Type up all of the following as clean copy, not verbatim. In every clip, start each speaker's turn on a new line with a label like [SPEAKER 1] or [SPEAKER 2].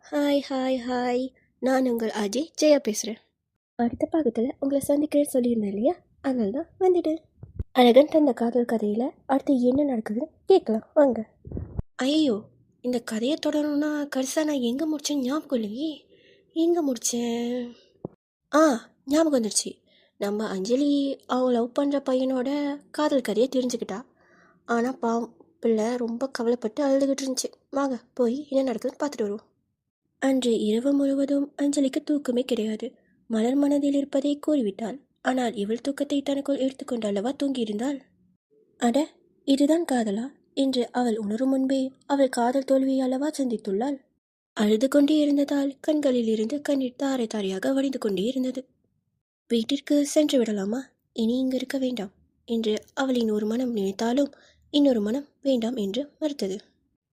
[SPEAKER 1] Hi hi hi. நான் உங்கள் அஜய் ஜெயா பேசுகிறேன். அடுத்த பாகத்தில் உங்களை சந்திக்கிறேன்னு சொல்லியிருந்தேன் இல்லையா? அதனால தான் வந்துட்டேன். அழகன் தந்த காதல் கதையில் அடுத்து என்ன நடக்குதுன்னு கேட்கலாம் வாங்க. ஐயோ, இந்த கதையை தொடரணும்னா கடைசியாக நான் எங்கே முடித்தேன் ஞாபகம் இல்லையே. எங்கே முடித்தேன்? ஞாபகம் வந்துடுச்சு. நம்ம அஞ்சலி அவன் லவ் பண்ணுற பையனோட காதல் கதையை தெரிஞ்சுக்கிட்டா. ஆனால் பாவம் பிள்ளை ரொம்ப கவலைப்பட்டு அழுதுகிட்டு இருந்துச்சு. வாங்க போய் என்ன நடக்குதுன்னு பார்த்துட்டு வருவோம். அன்று இரவு முழுவதும் அஞ்சலிக்கு தூக்கமே கிடையாது. மலர் மனதில் இருப்பதை கூறிவிட்டாள். ஆனால் இவள் தூக்கத்தை தனக்குள் எடுத்துக்கொண்டு அல்லவா தூங்கியிருந்தாள். அட, இதுதான் காதலா என்று அவள் உணரும் முன்பே அவள் காதல் தோல்வியை அல்லவா சந்தித்துள்ளாள். அழுது கொண்டே இருந்ததால் கண்களில் இருந்து கண்ணீர் தாரை தாரையாக வடிந்து கொண்டே இருந்தது. வீட்டிற்கு சென்று விடலாமா, இனி இங்கு இருக்க வேண்டாம் என்று அவளின் ஒரு மனம் நினைத்தாலும் இன்னொரு மனம் வேண்டாம் என்று மறுத்தது.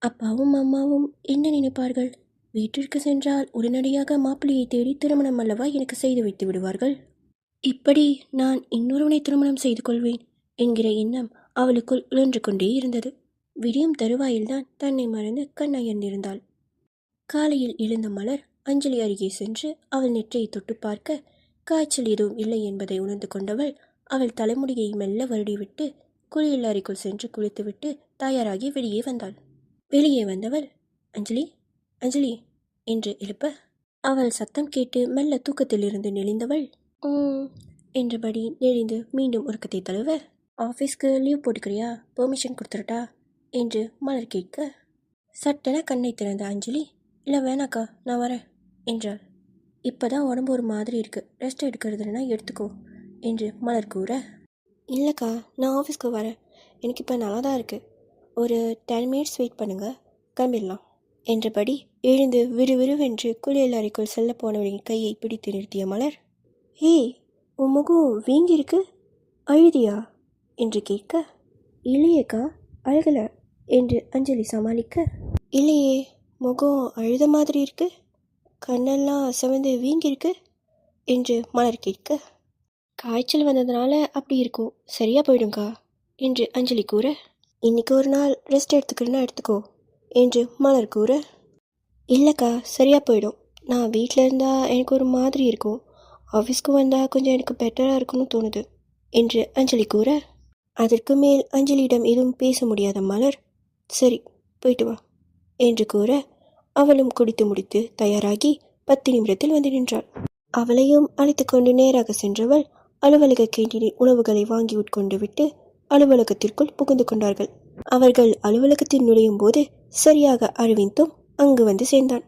[SPEAKER 1] அப்பாவும் அம்மாவும் என்ன நினைப்பார்கள்? வீட்டிற்கு சென்றால் உடனடியாக மாப்பிள்ளையை தேடி திருமணம் அல்லவா எனக்கு செய்து வைத்து விடுவார்கள். இப்படி நான் இன்னொருவனை திருமணம் செய்து கொள்வேன் என்கிற எண்ணம் அவளுக்குள் உழன்று கொண்டே இருந்தது. விடியும் தருவாயில்தான் தன்னை மறந்து கண்ணயர்ந்திருந்தாள். காலையில் எழுந்த மலர் அஞ்சலி அருகே சென்று அவள் நெற்றையை தொட்டு பார்க்க காய்ச்சல் எதுவும் இல்லை என்பதை உணர்ந்து கொண்டவள் அவள் தலைமுடியை மெல்ல வருடிவிட்டு குளியல் அறைக்குள் சென்று குளித்துவிட்டு தயாராகி வெளியே வந்தாள். வெளியே வந்தவள் அஞ்சலி அஞ்சலி என்று எழுப்ப அவள் சத்தம் கேட்டு மெல்ல தூக்கத்திலிருந்து நெளிந்தவள் என்றபடி நெளிந்து மீண்டும் உறக்கத்தை தழுவ, ஆஃபீஸ்க்கு லீவ் போட்டுக்கிறியா, பெர்மிஷன் கொடுத்துருட்டா என்று மலர் கேட்க சட்டென கண்ணை திறந்த அஞ்சலி, இல்லை வேணாக்கா நான் வரேன் என்றாள். இப்போதான் உடம்பு ஒரு மாதிரி இருக்குது, ரெஸ்ட் எடுக்கிறதுனா எடுத்துக்கோ என்று மலர் கூற, இல்லைக்கா நான் ஆஃபீஸ்க்கு வரேன், எனக்கு இப்போ நல்லா தான் இருக்குது, ஒரு 10 மினிட்ஸ் வெயிட் பண்ணுங்கள், கிளம்பிடலாம் என்றபடி எழுந்து விறுவிறுவென்று குளியல் அறைக்குள் செல்ல போனவரின் கையை பிடித்து நிறுத்திய மலர், ஏய் உன் முகம் வீங்கிருக்கு, அழுதியா என்று கேட்க, இல்லையேக்கா அழுகல என்று அஞ்சலி சமாளிக்க, இல்லையே முகம் அழுத மாதிரி இருக்கு, கண்ணெல்லாம் செவந்து வீங்கிருக்கு என்று மலர் கேட்க, காய்ச்சல் வந்ததுனால அப்படி இருக்கும், சரியா போயிடுங்கா என்று அஞ்சலி கூற, இன்னைக்கு ஒரு நாள் ரெஸ்ட் எடுத்துக்கிறேன்னா எடுத்துக்கோ என்று மலர் கூற, இல்லைக்கா சரியாக போயிடும், நான் வீட்டில் இருந்தால் எனக்கு ஒரு மாதிரி இருக்கும், ஆஃபீஸ்க்கு வந்தால் கொஞ்சம் எனக்கு பெட்டராக இருக்குன்னு தோணுது என்று அஞ்சலி கூற, அதற்கு மேல் அஞ்சலியிடம் எதுவும் பேச முடியாத மலர், சரி போயிட்டு வா என்று கூற அவளும் குடித்து முடித்து தயாராகி 10 நிமிடத்தில் வந்து நின்றாள். அவளையும் அழைத்து கொண்டு நேராக சென்றவள் அலுவலக கேண்டீனில் உணவுகளை வாங்கி உட்கொண்டு விட்டு அலுவலகத்திற்குள் புகுந்து கொண்டார்கள். அவர்கள் அலுவலகத்தில் நுழையும் போது சரியாக அரவிந்தும் அங்கு வந்து சேர்ந்தான்.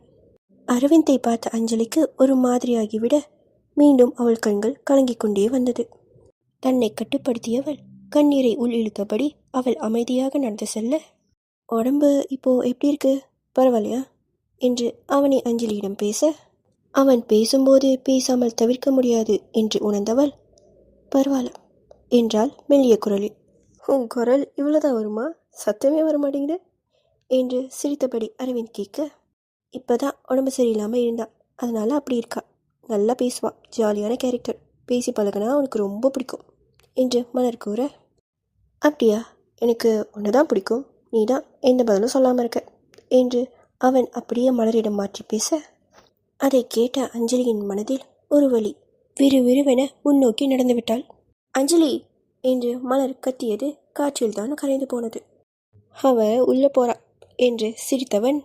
[SPEAKER 1] அரவிந்தை பார்த்த அஞ்சலிக்கு ஒரு மாதிரியாகிவிட மீண்டும் அவள் கண்கள் கலங்கிக் கொண்டே வந்தது. தன்னை கட்டுப்படுத்தியவள் கண்ணீரை உள் இழுத்தபடி அவள் அமைதியாக நடந்து செல்ல, உடம்பு இப்போ எப்படி இருக்கு, பரவாயில்லையா என்று அவனை அஞ்சலியிடம் பேச, அவன் பேசும்போது பேசாமல் தவிர்க்க முடியாது என்று உணர்ந்தவள், பரவாயில்ல என்றாள் மெல்லிய குரலில். உன் குரல் இவ்வளோதான் வருமா, சத்தமே வர மாட்டேங்குது என்று சிரித்தபடி அரவிந்த் கேட்க, இப்போதான் உடம்பு சரியில்லாமல் இருந்தா, அதனால அப்படி இருக்கா, நல்லா பேசுவா, ஜாலியான கேரக்டர், பேசி பழகினா உனக்கு ரொம்ப பிடிக்கும் என்று மலர் கூற, அப்படியா, எனக்கு ஒன்று தான் பிடிக்கும், நீ தான் எந்த பதிலும் சொல்லாமல் இருக்க என்று அவன் அப்படியே மலரிடம் மாற்றி பேச, அதை கேட்ட அஞ்சலியின் மனதில் ஒரு வலி விறுவிறுவென முன்னோக்கி நடந்துவிட்டாள். அஞ்சலி என்று மலர் கத்தியது காற்றில் தான் கரைந்து போனது. அவ உள்ளே போறா என்று சிரித்தவன்,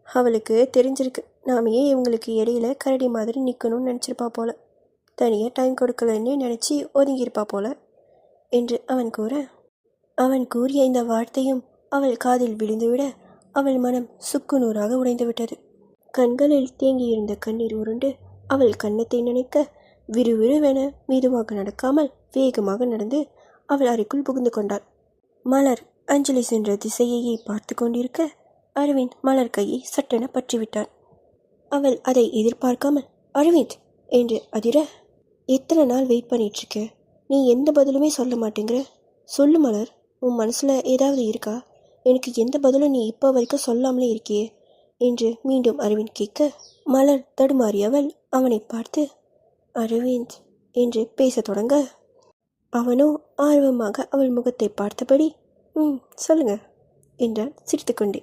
[SPEAKER 1] அவளுக்கு தெரிஞ்சிருக்கு நாமையே இவங்களுக்கு இடையில கரடி மாதிரி நிற்கணும்னு நினச்சிருப்பா போல, தனியாக டைம் கொடுக்கலன்னு நினச்சி ஒதுங்கியிருப்பா போல என்று அவன் கூற, அவன் கூறிய இந்த வார்த்தையும் அவள் காதில் விழுந்துவிட அவள் மனம் சுக்குநூறாக உடைந்து விட்டது. கண்களில் தேங்கியிருந்த கண்ணீர் உருண்டு அவள் கன்னத்தை நினைக்க விறுவிறுவென மெதுவாக நடக்காமல் வேகமாக நடந்து அவள் அறைக்குள் புகுந்து கொண்டாள். மலர் அஞ்சலி சென்ற திசையையே பார்த்து கொண்டிருக்க அரவிந்த் மலர் கையை சட்டென பற்றிவிட்டான். அவள் அதை எதிர்பார்க்காமல் அரவிந்த் என்று அதிர, எத்தனை நாள் வெயிட் பண்ணிகிட்ருக்க, நீ எந்த பதிலுமே சொல்ல மாட்டேங்கிற, சொல்லு மலர், உன் மனசில் ஏதாவது இருக்கா, எனக்கு எந்த பதிலும் நீ இப்போ வரைக்கும் சொல்லாமலே இருக்கியே என்று மீண்டும் அரவிந்த் கேட்க, மலர் தடுமாறியவள் அவனை பார்த்து அரவிந்த் என்று பேச தொடங்க, அவனோ ஆர்வமாக அவள் முகத்தை பார்த்தபடி சொல்லுங்க என்றாள் சிரித்துக்கொண்டே.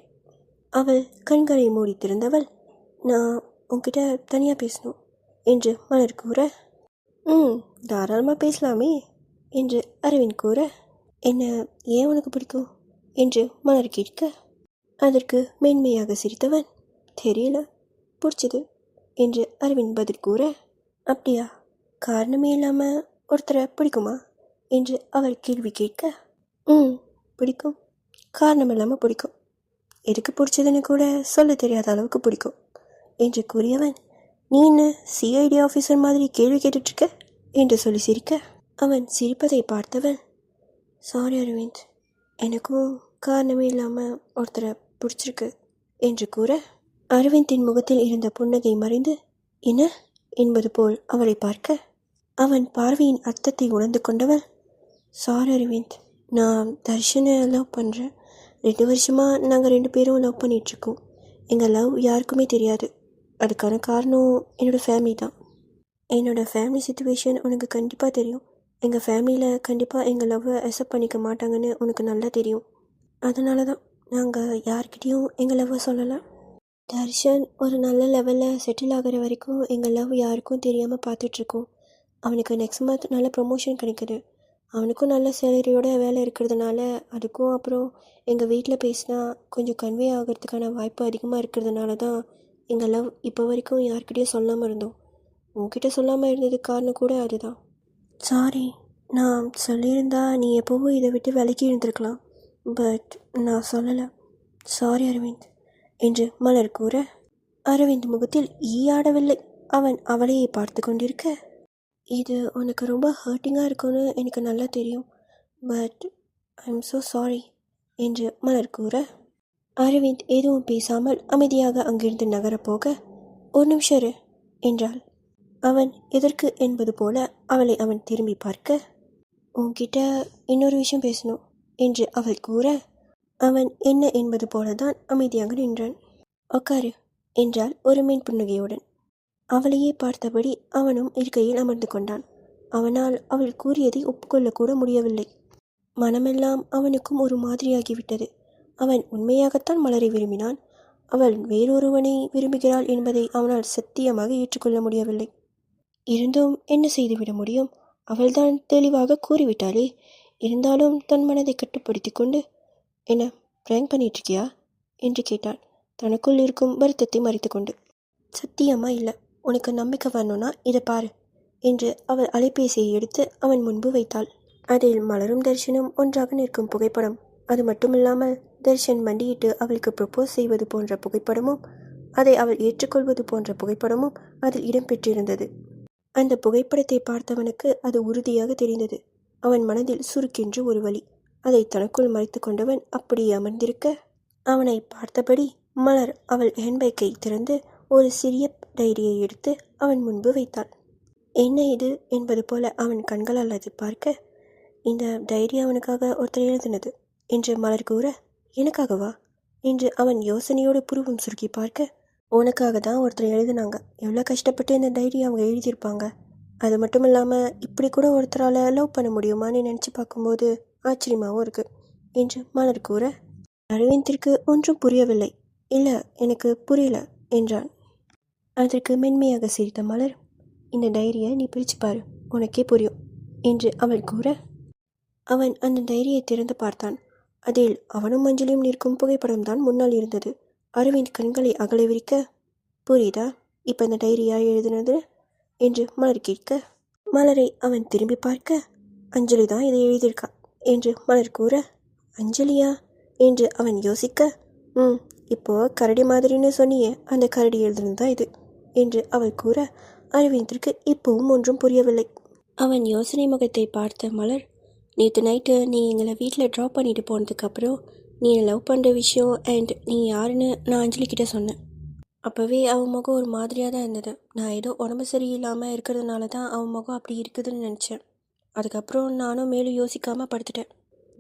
[SPEAKER 1] அவள் கண்களை மூடி திறந்தவள், நான் உன்கிட்ட தனியாக பேசணும் என்று மலர் கூற, தாராளமாக பேசலாமே என்று அரவிந்த் கூற, என்ன ஏன் உனக்கு பிடிக்கும் என்று மலர் கேட்க, அதற்கு மென்மையாக சிரித்தவன், தெரியல, பிடிச்சது என்று அரவிந்த் பதில் கூற, அப்படியா, காரணமே இல்லாமல் ஒருத்தரை பிடிக்குமா என்று அவள் கேள்வி கேட்க, பிடிக்கும், காரணம் இல்லாமல் பிடிக்கும், எதுக்கு பிடிச்சதுன்னு கூட சொல்ல தெரியாத அளவுக்கு பிடிக்கும் என்று கூறியவன், நீ என்ன சிஐடி ஆஃபீஸர் மாதிரி கேள்வி கேட்டுட்ருக்க என்று சொல்லி சிரிக்க, அவன் சிரிப்பதை பார்த்தவன், சாரி அரவிந்த், எனக்கும் காரணமே இல்லாமல் ஒருத்தரை பிடிச்சிருக்கு என்று கூற, அரவிந்தின் முகத்தில் இருந்த புன்னகை மறைந்து, என்ன என்பது போல் அவளை பார்க்க, அவன் பார்வையின் அர்த்தத்தை உணர்ந்து கொண்டவள், சாரி அரவிந்த், நான் தர்ஷனை லவ் பண்ணுறேன். 2 வருஷமாக நாங்கள் 2 பேரும் லவ் பண்ணிகிட்ருக்கோம். எங்கள் லவ் யாருக்குமே தெரியாது. அதுக்கான காரணம் என்னோடய ஃபேமிலி தான். என்னோடய ஃபேமிலி சுச்சுவேஷன் உனக்கு கண்டிப்பாக தெரியும். எங்கள் ஃபேமிலியில் கண்டிப்பாக எங்கள் லவ்வை அக்செப்ட் பண்ணிக்க மாட்டாங்கன்னு உனக்கு நல்லா தெரியும். அதனால தான் நாங்கள் யார்கிட்டேயும் எங்கள் லவ்வை சொல்லலை. தர்ஷன் ஒரு நல்ல லெவலில் செட்டில் ஆகிற வரைக்கும் எங்கள் லவ் யாருக்கும் தெரியாமல் பார்த்துட்ருக்கோம். அவனுக்கு நெக்ஸ்ட் மந்த் நல்ல ப்ரொமோஷன் கிடைக்குது. அவனுக்கும் நல்ல சேலரியோட வேலை இருக்கிறதுனால, அதுக்கும் அப்புறம் எங்கள் வீட்டில் பேசினா கொஞ்சம் கன்வே ஆகிறதுக்கான வாய்ப்பு அதிகமாக இருக்கிறதுனால தான் எங்கள் லவ் இப்போ வரைக்கும் யார்கிட்டையும் சொல்லாமல் இருந்தோம். உன்கிட்ட சொல்லாமல் இருந்ததுக்கு காரணம் கூட அதுதான். சாரி, நான் சொல்லியிருந்தா நீ எப்போவோ இதை விட்டு விலகி இருந்திருக்கலாம். பட் நான் சொல்லலை. சாரி அரவிந்த் என்று மலர் கூற, அரவிந்த் முகத்தில் ஈயாடவில்லை. அவன் அவளையே பார்த்து கொண்டிருக்க, இது உனக்கு ரொம்ப ஹர்ட்டிங்காக இருக்கும்னு எனக்கு நல்லா தெரியும். But I am so sorry என்று மலர் கூற, அரவிந்த் எதுவும் பேசாமல் அமைதியாக அங்கிருந்து நகரப்போக, ஒரு நிமிஷம் இரு என்றாள். அவன் எதற்கு என்பது போல அவளை அவன் திரும்பி பார்க்க, உன்கிட்ட இன்னொரு விஷயம் பேசணும் என்று அவள் கூற, அவன் என்ன என்பது போலதான் அமைதியாக நின்றான். உக்காரு என்றாள் ஒரு மென் புன்னகையுடன். அவளையே பார்த்தபடி அவனும் இருக்கையில் அமர்ந்து கொண்டான். அவனால் அவள் கூறியதை ஒப்புக்கொள்ளக்கூட முடியவில்லை. மனமெல்லாம் அவனுக்கும் ஒரு மாதிரியாகிவிட்டது. அவன் உண்மையாகத்தான் மலரை விரும்பினான். அவள் வேறொருவனை விரும்புகிறாள் என்பதை அவனால் சத்தியமாக ஏற்றுக்கொள்ள முடியவில்லை. இருந்தும் என்ன செய்துவிட முடியும்? அவள்தான் தெளிவாக கூறிவிட்டாளே. இருந்தாலும் தன் மனதை கட்டுப்படுத்தி கொண்டு, என்ன பிராங்க் பண்ணிட்டுருக்கியா என்று கேட்டான், தனக்குள் இருக்கும் வருத்தத்தை மறைத்து கொண்டு. சத்தியமா இல்லை, உனக்கு நம்பிக்கை வரணும்னா இதை பாரு என்று அவள் அலைபேசியை எடுத்து அவன் முன்பு வைத்தாள். அதில் மலரும் தர்ஷனும் ஒன்றாக நிற்கும் புகைப்படம், அது மட்டுமில்லாமல் தர்ஷன் மண்டியிட்டு அவளுக்கு ப்ரப்போஸ் செய்வது போன்ற புகைப்படமும் அதை அவள் ஏற்றுக்கொள்வது போன்ற புகைப்படமும் அதில் இடம்பெற்றிருந்தது. அந்த புகைப்படத்தை பார்த்தவனுக்கு அது உறுதியாக தெரிந்தது. அவன் மனதில் சுருக்கென்று ஒரு வலி. அதை தனக்குள் மறைத்து கொண்டவன் அப்படியே அமர்ந்திருக்க, அவனை பார்த்தபடி மலர் அவள் ஹேண்ட்பேக்கை திறந்து ஒரு சிறிய டைரியை எடுத்து அவன் முன்பு வைத்தாள். என்ன இது என்பது போல அவன் கண்களால் அதை பார்க்க, இந்த டைரி அவனுக்காக ஒருத்தர் எழுதினது என்று மலர் கூற, எனக்காகவா என்று அவன் யோசனையோடு புருவம் சுருக்கி பார்க்க, உனக்காக தான் ஒருத்தர் எழுதினாங்க. எவ்வளோ கஷ்டப்பட்டு இந்த டைரி அவங்க எழுதியிருப்பாங்க. அது மட்டும் இல்லாமல் இப்படி கூட ஒருத்தரால் லவ் பண்ண முடியுமான்னு நினச்சி பார்க்கும்போது ஆச்சரியமாகவும் இருக்குது என்று மலர் கூற, அரவிந்திற்கு ஒன்றும் புரியவில்லை. இல்லை, எனக்கு புரியல என்றான். அதற்கு மென்மையாக சிரித்த மலர், இந்த டைரியை நீ பிரித்து பாரு, உனக்கே புரியும் என்று அவள் கூற, அவன் அந்த டைரியை திறந்து பார்த்தான். அதில் அவனும் மஞ்சளியும் நிற்கும் புகைப்படம்தான் முன்னால் இருந்தது. அரவிந்த் கண்களை அகல விரிக்க, புரியுதா இப்போ இந்த டைரி யார் எழுதினது என்று மலர் கேட்க, மலரை அவன் திரும்பி பார்க்க, அஞ்சலி தான் இதை எழுதியிருக்கா என்று மலர் கூற, அஞ்சலியா என்று அவன் யோசிக்க, இப்போ கரடி மாதிரின்னு சொன்னியே, அந்த கரடி எழுதுனது தான் இது என்று அவள் கூற, அரவிந்திற்கு இப்போவும் ஒன்றும் புரியவில்லை. அவன் யோசனை முகத்தை பார்த்த மலர், நேற்று நைட்டு நீ எங்களை வீட்டில் ட்ராப் பண்ணிட்டு போனதுக்கப்புறம் நீ லவ் பண்ணுற விஷயம் அண்ட் நீ யாருன்னு நான் அஞ்சலி கிட்டே சொன்னேன். அப்போவே அவன் முகம் ஒரு மாதிரியாக தான் இருந்தது. நான் ஏதோ உடம்பு சரியில்லாமல் இருக்கிறதுனால தான் அவன் முகம் அப்படி இருக்குதுன்னு நினச்சேன். அதுக்கப்புறம் நானும் மேலும் யோசிக்காமல் படுத்துட்டேன்.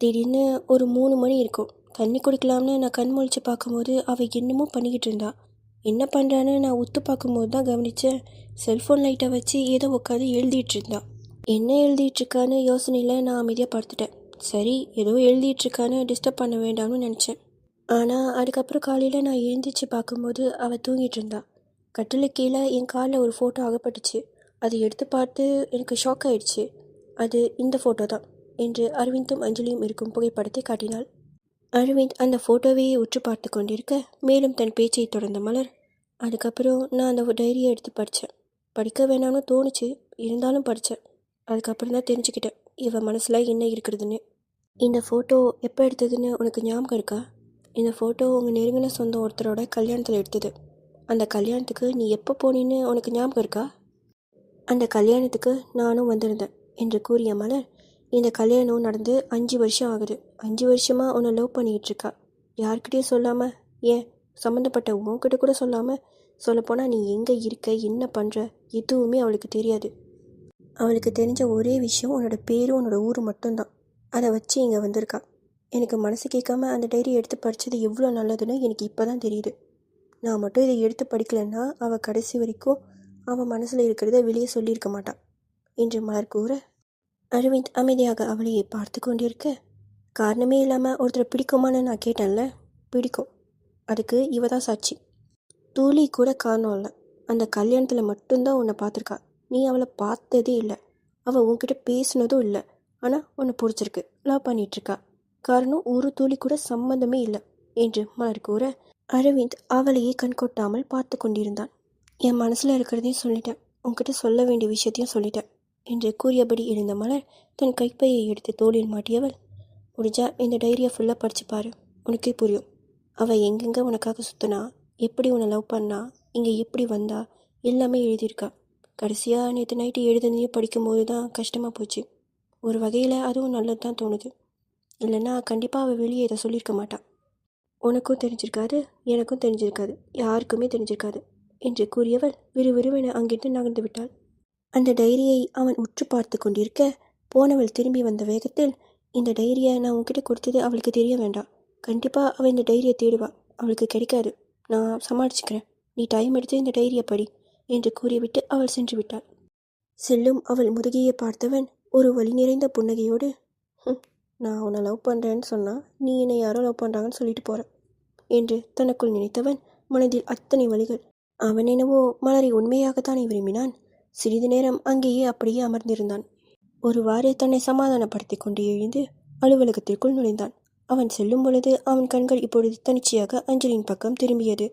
[SPEAKER 1] திடீர்னு ஒரு 3 மணி இருக்கும். தண்ணி குடிக்கலாம்னு நான் கண் முழிச்சு பார்க்கும்போது அவள் என்னமோ பண்ணிக்கிட்டு இருந்தா. என்ன பண்ணுறான்னு நான் உத்து பார்க்கும்போது தான் கவனித்தேன். செல்ஃபோன் லைட்டை வச்சு ஏதோ உட்காந்து எழுதிட்டு இருந்தா. என்ன எழுதிட்டுருக்கான்னு யோசனையில் நான் அமைதியாக படுத்துட்டேன். சரி, ஏதோ எழுதிட்டுருக்கான்னு டிஸ்டர்ப் பண்ண வேண்டாம்னு நினச்சேன். ஆனால் அதுக்கப்புறம் காலையில் நான் எழுந்திரிச்சு பார்க்கும்போது அவள் தூங்கிட்டு இருந்தா. கட்டிலுக்கு கீழே என் காலில் ஒரு ஃபோட்டோ அகப்பட்டுச்சு. அதை எடுத்து பார்த்து எனக்கு ஷாக் ஆயிடுச்சு. அது இந்த ஃபோட்டோ தான் என்று அரவிந்தும் அஞ்சலியும் இருக்கும் புகைப்படத்தை காட்டினாள். அரவிந்த் அந்த ஃபோட்டோவையே உற்று பார்த்து கொண்டிருக்க மேலும் தன் பேச்சை தொடர்ந்த மலர், அதுக்கப்புறம் நான் அந்த டைரியை எடுத்து படித்தேன். படிக்க வேணாம்னு தோணுச்சு, இருந்தாலும் படித்தேன். அதுக்கப்புறம் தான் தெரிஞ்சுக்கிட்டேன் இவன் மனசில் என்ன இருக்கிறதுன்னு. இந்த ஃபோட்டோ எப்போ எடுத்ததுன்னு உனக்கு ஞாபகம் இருக்கா? இந்த ஃபோட்டோ உங்கள் நெருங்கின சொந்தம் ஒருத்தரோட கல்யாணத்தில் எடுத்தது. அந்த கல்யாணத்துக்கு நீ எப்போ போனீன்னு உனக்கு ஞாபகம் இருக்கா? அந்த கல்யாணத்துக்கு நானும் வந்திருந்தேன் என்று கூறிய மலர், இந்த கல்யாணம் நடந்து 5 வருஷம் ஆகுது. 5 வருஷமாக உன்னை லவ் பண்ணிகிட்டு இருக்கா. யார்கிட்டையும் சொல்லாமல், ஏன் சம்மந்தப்பட்ட உன்கிட்ட கூட சொல்லாமல், சொல்லப்போனால் நீ எங்கே இருக்க, என்ன பண்ணுற, எதுவுமே அவளுக்கு தெரியாது. அவளுக்கு தெரிஞ்ச ஒரே விஷயம் உன்னோட பேரும் உன்னோட ஊரும் மட்டும்தான். அதை வச்சு இங்கே வந்திருக்கா. எனக்கு மனசு கேட்காம அந்த டைரி எடுத்து படித்தது எவ்வளோ நல்லதுன்னு எனக்கு இப்போ தான் தெரியுது. நான் மட்டும் இதை எடுத்து படிக்கலைன்னா அவள் கடைசி வரைக்கும் அவன் மனசில் இருக்கிறத வெளியே சொல்லியிருக்க மாட்டான் என்று மலர் கூற, அரவிந்த் அமைதியாக அவளையே பார்த்து கொண்டிருக்க, காரணமே இல்லாமல் ஒருத்தரை பிடிக்குமான்னு நான் கேட்டேன்ல, பிடிக்கும். அதுக்கு இவ தான் சாட்சி. தூளி கூட காரணம் இல்லை. அந்த கல்யாணத்தில் மட்டும்தான் உன்னை பார்த்துருக்கா. நீ அவளை பார்த்ததே இல்லை. அவள் உன்கிட்ட பேசுனதும் இல்லை. ஆனால் உன்னை பிடிச்சிருக்கு, லவ் பண்ணிகிட்ருக்கா. காரணம் ஒரு துளி கூட சம்மந்தமே இல்லை என்று மலர் கூற, அரவிந்த் அவளையே கண்கொட்டாமல் பார்த்து கொண்டிருந்தான். என் மனசில் இருக்கிறதையும் சொல்லிட்டேன், உன்கிட்ட சொல்ல வேண்டிய விஷயத்தையும் சொல்லிட்டேன் என்று கூறியபடி இருந்த மலர் தன் கைப்பையை எடுத்து தோளில் மாட்டியவள், முடிஞ்சா இந்த டைரியை ஃபுல்லாக படித்து பாரு, உனக்கே புரியும். அவள் எங்கெங்கே உனக்காக சுற்றினா, எப்படி உன்னை லவ் பண்ணா, இங்கே எப்படி வந்தா, எல்லாமே எழுதியிருக்கா. கடைசியாக நேற்று நைட்டு எழுதுனதையும் படிக்கும்போது தான் கஷ்டமாக போச்சு. ஒரு வகையில் அதுவும் நல்லது தான் தோணுது. இல்லைன்னா கண்டிப்பாக அவள் வெளியே இதை சொல்லியிருக்க மாட்டான். உனக்கும் தெரிஞ்சிருக்காது, எனக்கும் தெரிஞ்சிருக்காது, யாருக்குமே தெரிஞ்சிருக்காது என்று கூறியவள் விறுவிறுவென அங்கிட்டு நகர்ந்து விட்டாள். அந்த டைரியை அவன் உற்று பார்த்து கொண்டிருக்க போனவள் திரும்பி வந்த வேகத்தில், இந்த டைரியை நான் உன்கிட்ட கொடுத்தது அவளுக்கு தெரிய வேண்டாம். கண்டிப்பாக அவள் இந்த டைரியை தேடுவா, அவளுக்கு கிடைக்காது. நான் சமாளிச்சுக்கிறேன், நீ டைம் எடுத்து இந்த டைரியை படி என்று கூறிவிட்டு அவள் சென்று விட்டாள். செல்லும் அவள் முதுகையை பார்த்தவன் ஒரு வலி நிறைந்த புன்னகையோடு, நான் உன்னை லவ் பண்ணுறேன்னு சொன்னால் நீ என்னை யாரோ லவ் பண்ணுறாங்கன்னு சொல்லிட்டு போகிற என்று தனக்குள் நினைத்தவன் மனதில் அத்தனை வழிகள். அவன் என்னவோ மலரை உண்மையாகத்தானே விரும்பினான். சிறிது நேரம் அங்கேயே அப்படியே அமர்ந்திருந்தான். ஒருவாறு தன்னை சமாதானப்படுத்தி கொண்டு எழுந்து அலுவலகத்திற்குள் நுழைந்தான். அவன் செல்லும் பொழுது அவன் கண்கள் இப்பொழுது தனிச்சையாக அஞ்சலியின் பக்கம் திரும்பியது.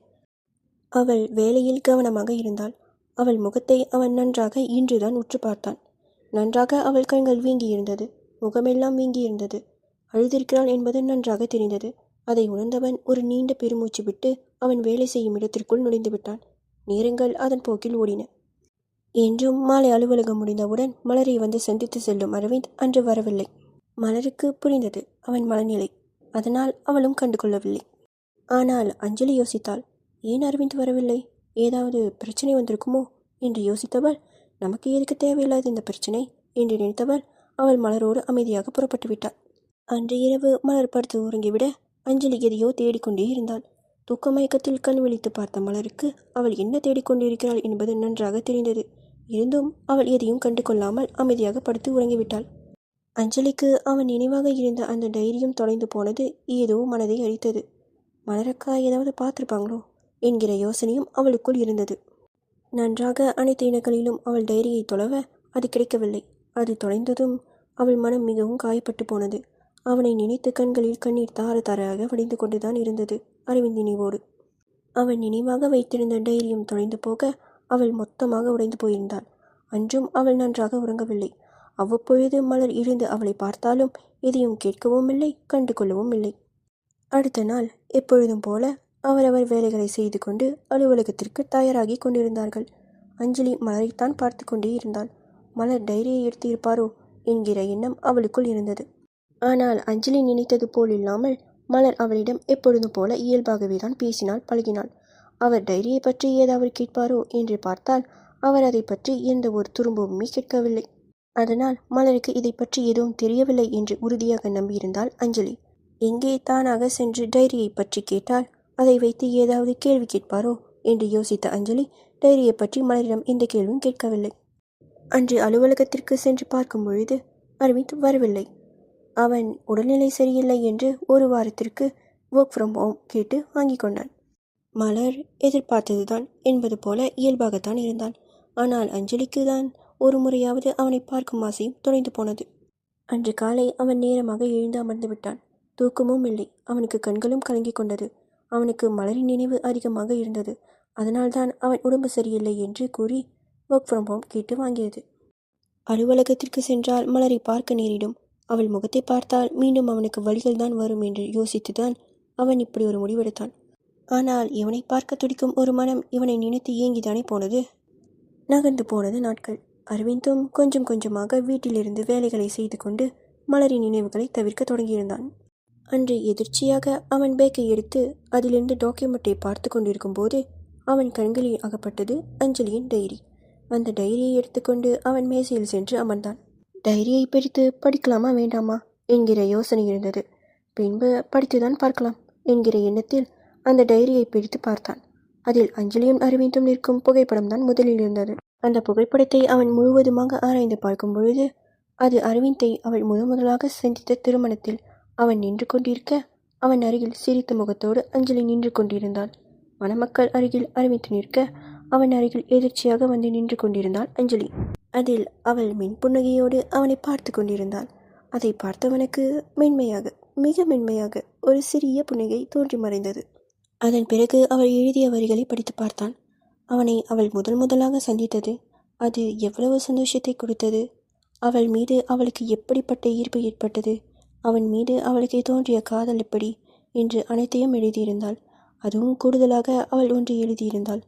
[SPEAKER 1] அவள் வேலையில் கவனமாக இருந்தாள். அவள் முகத்தை அவன் நன்றாக இன்றுதான் உற்று பார்த்தான். நன்றாக அவள் கண்கள் வீங்கியிருந்தது, முகமெல்லாம் வீங்கியிருந்தது. அழுதிருக்கிறாள் என்பது நன்றாக தெரிந்தது. அதை உணர்ந்தவன் ஒரு நீண்ட பெருமூச்சு விட்டு அவன் வேலை செய்யும் இடத்திற்குள் நுழைந்து விட்டான். நேரங்கள் அதன் போக்கில் ஓடின. என்றும் மாலை அலுவலகம் முடிந்தவுடன் மலரை வந்து சந்தித்து செல்லும் அரவிந்த் அன்று வரவில்லை. மலருக்கு புரிந்தது அவன் மனநிலை. அதனால் அவளும் கண்டு கொள்ளவில்லை. ஆனால் அஞ்சலி யோசித்தாள், ஏன் அரவிந்த் வரவில்லை? ஏதாவது பிரச்சனை வந்திருக்குமோ என்று யோசித்தவள், நமக்கு எதுக்கு தேவையில்லாத இந்த பிரச்சனை என்று நினைத்தவள் அவள் மலரோடு அமைதியாக புறப்பட்டு விட்டாள். அன்று இரவு மலர் படுத்து உறங்கிவிட அஞ்சலி எதையோ தேடிக்கொண்டே இருந்தாள். தூக்க மயக்கத்தில் கண் விழித்து பார்த்த மலருக்கு அவள் என்ன தேடிக்கொண்டிருக்கிறாள் என்பது நன்றாக தெரிந்தது. இருந்தும் அவள் எதையும் கண்டு கொள்ளாமல் அமைதியாக படுத்து உறங்கிவிட்டாள். அஞ்சலிக்கு அவன் நினைவாக இருந்த அந்த டைரியும் தொலைந்து போனது ஏதோ மனதை அடித்தது. மலரக்கா ஏதாவது பார்த்துருப்பாங்களோ என்கிற யோசனையும் அவளுக்குள் இருந்தது. நன்றாக அனைத்து இனங்களிலும் அவள் டைரியை தொலைவ அது கிடைக்கவில்லை. அது தொலைந்ததும் அவள் மனம் மிகவும் காயப்பட்டு போனது. அவனை நினைத்து கண்களில் கண்ணீர் தார தாரையாக வடிந்து கொண்டுதான் இருந்தது அரவிந்த் நினைவோடு. அவன் நினைவாக வைத்திருந்த டைரியும் தொலைந்து போக அவள் மொத்தமாக உடைந்து போயிருந்தாள். அன்றும் அவள் நன்றாக உறங்கவில்லை. அவ்வப்பொழுது மலர் எழுந்து அவளை பார்த்தாலும் எதையும் கேட்கவும் இல்லை, கண்டு கொள்ளவும் இல்லை. அடுத்த நாள் எப்பொழுதும் போல அவரவர் வேலைகளை செய்து கொண்டு அலுவலகத்திற்கு தயாராகி கொண்டிருந்தார்கள். அஞ்சலி மலரைத்தான் பார்த்து கொண்டே இருந்தாள். மலர் டைரியை எடுத்து இருப்பாரோ என்கிற எண்ணம் அவளுக்குள் இருந்தது. ஆனால் அஞ்சலி நினைத்தது போல் இல்லாமல் மலர் அவளிடம் எப்பொழுதும் போல இயல்பாகவே தான் பேசினாள், பழகினாள். அவர் டைரியை பற்றி ஏதாவது கேட்பாரோ என்று பார்த்தால் அவர் அதை பற்றி எந்த ஒரு துரும்புமே கேட்கவில்லை. அதனால் மலருக்கு இதை பற்றி எதுவும் தெரியவில்லை என்று உறுதியாக நம்பியிருந்தாள் அஞ்சலி. எங்கே தானாக சென்று டைரியை பற்றி கேட்டால் அதை வைத்து ஏதாவது கேள்வி கேட்பாரோ என்று யோசித்த அஞ்சலி டைரியை பற்றி மலரிடம் எந்த கேள்வியும் கேட்கவில்லை. அன்று அலுவலகத்திற்கு சென்று பார்க்கும் பொழுது அரவிந்த் வரவில்லை. அவன் உடல்நிலை சரியில்லை என்று ஒரு வாரத்திற்கு ஒர்க் ஃப்ரம் ஹோம் கேட்டு வாங்கி கொண்டான். மலர் எதிர்பார்த்ததுதான் என்பது போல இயல்பாகத்தான் இருந்தான். ஆனால் அஞ்சலிக்கு தான் ஒரு முறையாவது அவனை பார்க்கும் ஆசையும் தொலைந்து போனது. அன்று காலை அவன் நேரமாக எழுந்து அமர்ந்து விட்டான். தூக்கமும் இல்லை. அவனுக்கு கண்களும் கலங்கி கொண்டது. அவனுக்கு மலரின் நினைவு அதிகமாக இருந்தது. அதனால்தான் அவன் உடம்பு சரியில்லை என்று கூறி ஒர்க் ஃப்ரம் ஹோம் கேட்டு வாங்கியது. அலுவலகத்திற்கு சென்றால் மலரை பார்க்க நேரிடும். அவள் முகத்தை பார்த்தால் மீண்டும் அவனுக்கு வழிகள் தான் வரும் என்று யோசித்துதான் அவன் இப்படி ஒரு முடிவெடுத்தான். ஆனால் இவனை பார்க்க துடிக்கும் ஒரு மனம் இவனை நினைத்து ஏங்கிதானே போனது. நகர்ந்து போனது நாட்கள். அரவிந்தும் கொஞ்சம் கொஞ்சமாக வீட்டிலிருந்து வேலைகளை செய்து கொண்டு மலரின் நினைவுகளை தவிர்க்க தொடங்கியிருந்தான். அன்று எதிர்ச்சியாக அவன் பேக்கை எடுத்து அதிலிருந்து டாக்குமெண்ட்டை பார்த்து கொண்டிருக்கும் போது அவன் கண்களில் அகப்பட்டது அஞ்சலியின் டைரி. அந்த டைரியை எடுத்துக்கொண்டு அவன் மேசையில் சென்று அமர்ந்தான். டைரியை பிரித்து படிக்கலாமா வேண்டாமா என்கிற யோசனை இருந்தது. பின்பு படித்துதான் பார்க்கலாம் என்கிற எண்ணத்தில் அந்த டைரியை பிரித்து பார்த்தான். அதில் அஞ்சலியும் அரவிந்தும் நிற்கும் புகைப்படம் தான் முதலில் இருந்தது. அந்த புகைப்படத்தை அவன் முழுவதுமாக ஆராய்ந்து பார்க்கும் பொழுது அது அரவிந்தை அவள் முதலாக சந்தித்த திருமணத்தில் அவன் நின்று கொண்டிருக்க அவன் அருகில் சிரித்த முகத்தோடு அஞ்சலி நின்று கொண்டிருந்தாள். மணமக்கள் அருகில் அரவிந்த் நிற்க அவன் அருகில் எதிர்ச்சியாக வந்து நின்று கொண்டிருந்தாள் அஞ்சலி. அதில் அவள் மின்புன்னகையோடு அவனை பார்த்து கொண்டிருந்தாள். அதை பார்த்தவனுக்கு மென்மையாக, மிக மென்மையாக ஒரு சிறிய புன்னகை தோன்றி மறைந்தது. அதன் பிறகு அவள் எழுதிய வரிகளை படித்து பார்த்தான். அவனை அவள் முதலாக சந்தித்தது அது எவ்வளவு சந்தோஷத்தை கொடுத்தது. அவள் மீது அவளுக்கு எப்படிப்பட்ட ஈர்ப்பு ஏற்பட்டது, அவன் மீது அவளுக்கு தோன்றிய காதல் எப்படி என்று அனைத்தையும் எழுதியிருந்தாள். அதுவும் கூடுதலாக அவள் ஒன்று எழுதியிருந்தாள்.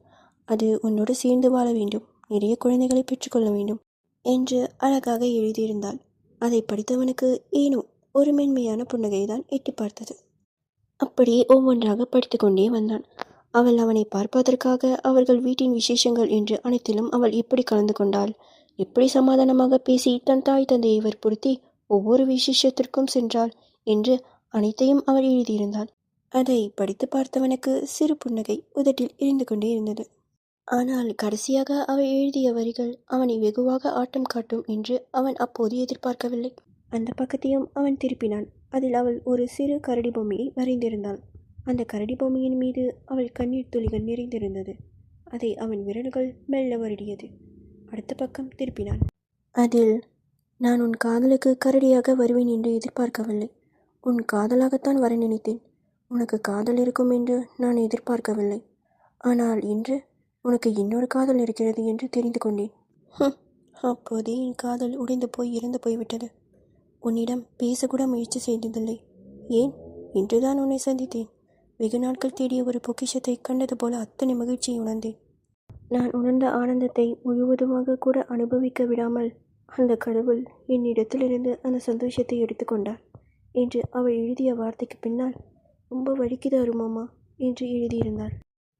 [SPEAKER 1] அது உன்னோடு சேர்ந்து வாழ வேண்டும், நிறைய குழந்தைகளை பெற்றுக்கொள்ள வேண்டும் என்று அழகாக எழுதியிருந்தாள். அதை படித்தவனுக்கு ஏனோ ஒரு மென்மையான புன்னகைதான் எட்டி பார்த்தது. அப்படியே ஒவ்வொன்றாக படித்து கொண்டே வந்தான். அவள் அவனை பார்ப்பதற்காக அவர்கள் வீட்டின் விசேஷங்கள் என்று அனைத்திலும் அவள் எப்படி கலந்து கொண்டாள், எப்படி சமாதானமாக பேசி தன் தாய் தந்தையை வற்புறுத்தி ஒவ்வொரு விசேஷத்திற்கும் சென்றாள் என்று அனைத்தையும் அவள் எழுதியிருந்தாள். அதை படித்து பார்த்தவனுக்கு சிறு புன்னகை உதட்டில் எரிந்து கொண்டே இருந்தது. ஆனால் கடைசியாக அவள் எழுதிய வரிகள் அவனை வெகுவாக ஆட்டம் காட்டும் என்று அவன் அப்போது எதிர்பார்க்கவில்லை. அந்த பக்கத்தையும் அவன் திருப்பினான். அதில் அவள் ஒரு சிறு கரடி பொம்மையை வரைந்திருந்தாள். அந்த கரடி பொம்மையின் மீது அவள் கண்ணீர் துளிகள் நிறைந்திருந்தது. அதை அவன் விரல்கள் மெல்ல வருடியது. அடுத்த பக்கம் திருப்பினான். அதில், நான் உன் காதலுக்கு கரடியாக வருவேன் என்று எதிர்பார்க்கவில்லை. உன் காதலாகத்தான் வர நினைத்தேன். உனக்கு காதல் இருக்கும் என்று நான் எதிர்பார்க்கவில்லை. ஆனால் இன்று உனக்கு இன்னொரு காதல் இருக்கிறது என்று தெரிந்து கொண்டேன். அப்போதே என் காதல் உடைந்து போய் இறந்து போய்விட்டது. உன்னிடம் பேசக்கூட முயற்சி செய்ததில்லை. ஏன், இன்றுதான் உன்னை சந்தித்தேன். வெகு நாட்கள் தேடிய ஒரு பொக்கிஷத்தை கண்டது போல அத்தனை மகிழ்ச்சியை உணர்ந்தேன். நான் உணர்ந்த ஆனந்தத்தை முழுவதுமாக கூட அனுபவிக்க விடாமல் அந்த கடவுள் என்னிடத்திலிருந்து அந்த சந்தோஷத்தை எடுத்துக்கொண்டார் என்று அவள் எழுதிய வார்த்தைக்கு பின்னால் ரொம்ப வலிக்குது அருமாமா என்று எழுதியிருந்தாள்.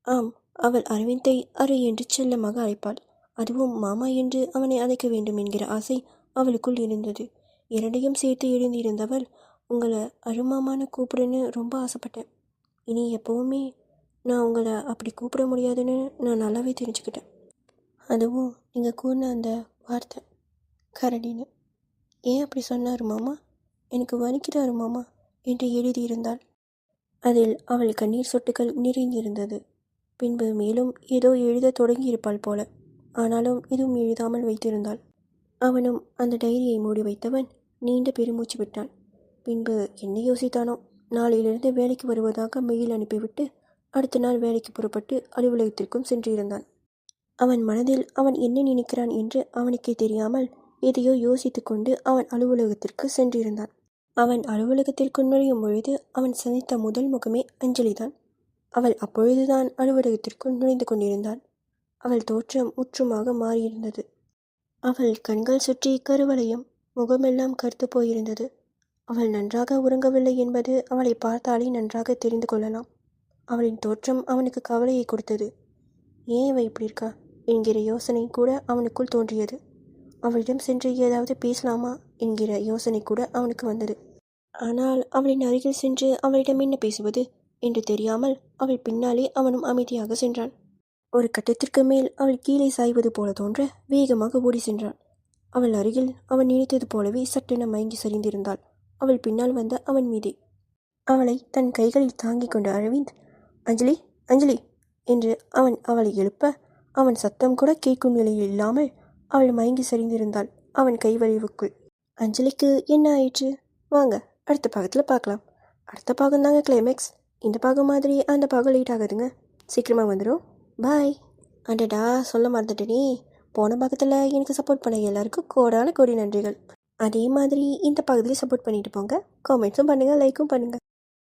[SPEAKER 1] ஆம், அவள் அரவிந்தை அரு என்று செல்லமாக அழைப்பாள். அதுவும் மாமா என்று அவனை அழைக்க வேண்டும் என்கிற ஆசை அவளுக்குள் இருந்தது. இரண்டையும் சேர்த்து எழுந்திருந்தவள், உங்களை அருமாமான்னு கூப்பிடுன்னு ரொம்ப ஆசைப்பட்டேன். இனி எப்போவுமே நான் உங்களை அப்படி கூப்பிட முடியாதுன்னு நான் நல்லாவே தெரிஞ்சுக்கிட்டேன். அதுவும் நீங்கள் கூறின அந்த வார்த்தை கரடின்னு. ஏன் அப்படி சொன்னார் மாமா, எனக்கு வலிக்கிறாரு மாமா என்று எழுதியிருந்தாள். அதில் அவள் கண்ணீர் சொட்டுகள் நிறைந்திருந்தது. பின்பு மேலும் ஏதோ எழுத தொடங்கியிருப்பாள் போல. ஆனாலும் எதுவும் எழுதாமல் வைத்திருந்தாள். அவனும் அந்த டைரியை மூடி வைத்தவன் நீண்ட பெருமூச்சு விட்டான். பின்பு என்ன யோசித்தானோ, நாளையிலிருந்து வேலைக்கு வருவதாக மெயில் அனுப்பிவிட்டு அடுத்த நாள் வேலைக்கு புறப்பட்டு அலுவலகத்திற்கும் சென்றிருந்தான். அவன் மனதில் அவன் என்ன நினைக்கிறான் என்று அவனுக்கே தெரியாமல் எதையோ யோசித்து கொண்டு அவன் அலுவலகத்திற்கு சென்றிருந்தான். அவன் அலுவலகத்திற்கு நுழையும் பொழுது அவன் சந்தித்த முதல் முகமே அஞ்சலிதான். அவள் அப்பொழுதுதான் அலுவலகத்திற்குள் நுழைந்து கொண்டிருந்தாள். அவள் தோற்றம் முற்றுமாக மாறியிருந்தது. அவள் கண்கள் சுற்றி கருவளையம், முகமெல்லாம் கருத்து போயிருந்தது. அவள் நன்றாக உறங்கவில்லை என்பது அவளை பார்த்தாலே நன்றாக தெரிந்து கொள்ளலாம். அவளின் தோற்றம் அவனுக்கு கவலையை கொடுத்தது. ஏன் அவள் இப்படி இருக்கா என்கிற யோசனை கூட அவனுக்குள் தோன்றியது. அவளிடம் சென்று ஏதாவது பேசலாமா என்கிற யோசனை கூட அவனுக்கு வந்தது. ஆனால் அவளின் அருகில் சென்று அவளிடம் என்ன பேசுவது என்று தெரியாமல் அவள் பின்னாலே அவனும் அமைதியாக சென்றான். ஒரு கட்டத்திற்கு மேல் அவள் கீழே சாய்வது போல தோன்ற வேகமாக ஓடி சென்றான். அவள் அருகில் அவன் நினைத்தது போலவே சட்டென மயங்கி சரிந்திருந்தாள். அவள் பின்னால் வந்த அவன் மீதே. அவளை தன் கைகளில் தாங்கிக் கொண்ட அரவிந்த், அஞ்சலி அஞ்சலி என்று அவன் அவளை எழுப்ப அவன் சத்தம் கூட கேட்கும் நிலையில் இல்லாமல் அவள் மயங்கி சரிந்திருந்தாள் அவன் கைவழிவுக்குள். அஞ்சலிக்கு என்ன ஆயிடுச்சு? வாங்க அடுத்த பாகத்தில் பார்க்கலாம். அடுத்த பாகம் தாங்க கிளைமேக்ஸ். இந்த பாகம் மாதிரி அந்த பாகம் லேட் ஆகுதுங்க, சீக்கிரமாக வந்துடும். பாய். அடடா, சொல்ல மறந்துட்டேனே. போன பாகத்தில் எனக்கு சப்போர்ட் பண்ண எல்லாருக்கும் கோடான கோடி நன்றிகள். அதே மாதிரி இந்த பகுதியில் சப்போர்ட் பண்ணிட்டு போங்க. காமெண்ட்ஸும் பண்ணுங்கள், லைக்கும் பண்ணுங்கள்.